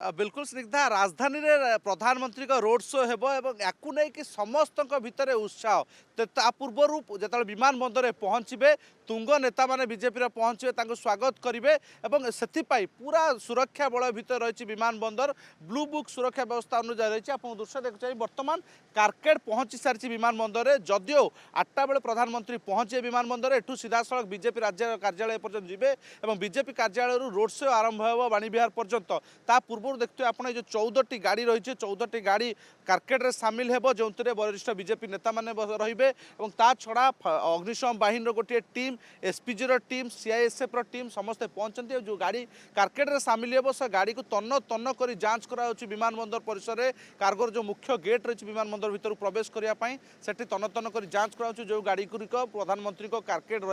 बिल्कुल स्निग्धा राजधानी रे प्रधानमंत्री का रोड शो हेबो एवं याकू नै कि समस्त भितर उत्साह ता पूर्वर जो विमान बंदर में पहुँचे तुंग नेता माने बीजेपी पहुँचे स्वागत करेंगे और से पूरा सुरक्षा बल भितर रही विमान बंदर ब्लू बुक सुरक्षा व्यवस्था अनुसार रही आप दृश्य देखुच बर्तमान कारकेड पहुँची सारी विमान बंदर में जदिओ 8टा बेले प्रधानमंत्री पहुँचे विमान बंदर एठू सीधा सड़क बीजेपी राज्य कार्यालय पर्यटन जी और बीजेपी कार्यालय रोड शो आरंभ हो बाणीविहार पर्यंत ता पूर्व देखते आप जो 14टी गाड़ी रही है 14टी गाड़ी कारकेड्रे सामिल हो जो वरिष्ठ बीजेपी नेता मैंने रे और ता छड़ा अग्निशम बाहिनी गोटे team SPG team CISF team समस्ते पहुंचती जो गाड़ी कारकेड्रे सामिल हो से गाड़ी को तन्न तन्न कर जांच करा विमान बंदर परिसर में कार्गोर जो मुख्य गेट रही विमान बंदर भितर प्रवेश करने से तन्न तन्न कर जांच करा जो गाड़ी गुड़िक प्रधानमंत्री कारकेड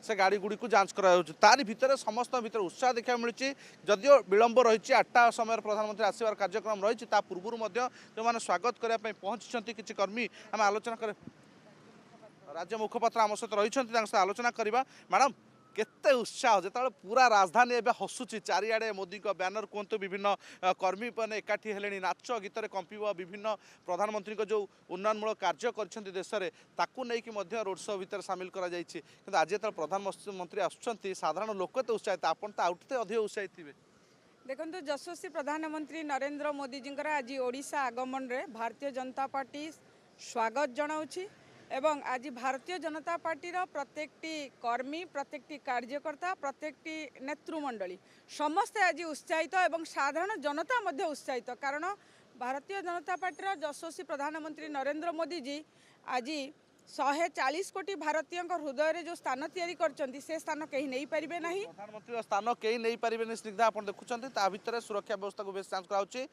से गाड़ी गुड़ी को जांच करा तारी भितर समस्त भितर उत्साह देखा मिली जदिओ विलंब रही 8टा समय प्रधानमंत्री आसबार कार्यक्रम रही पूर्व जो मैंने स्वागत करने पहुंची किसी कर्मी आम आलोचना कर राज्य मुखपात्र आम सहित रही आलोचना करवा मैडम केते उत्साह जो पूरा राजधानी एवं हसुची चारिआडे मोदी का ब्यानर कहतु विभिन्न कर्मी मैंने एकाठी हेले नाच गीत कंपिब विभिन्न प्रधानमंत्री जो उन्नयनमूलक कार्य कर देश में ताकू नहीं रोड शो भितर सामिल कर आज जो प्रधानमंत्री आसुँच साधारण लोक तो उत्साहित आपन तो आउटे अधिक उत्साहित थे देखो यशस्वी प्रधानमंत्री नरेंद्र मोदी जी आज ओडिशा आगमन रे भारतीय जनता पार्टी स्वागत जनाऊँगी एवं आज भारतीय जनता पार्टी प्रत्येकटी कर्मी प्रत्येकटी कार्यकर्ता प्रत्येकटी नेतृमंडली समस्ते आज उत्साहित एवं साधारण जनता मध्य उत्साहित कारण भारतीय जनता पार्टी यशस्वी प्रधानमंत्री नरेंद्र मोदी जी आज 140 कोटी भारतीय हृदय जो स्थान तैयारी करछंती से स्थान कहीं नहीं पारिबे नहीं प्रधानमंत्री स्थान कहीं नहीं पारिबे स्निग्धा आप देखुं भितर सुरक्षा व्यवस्था को बेस जांच कराउछि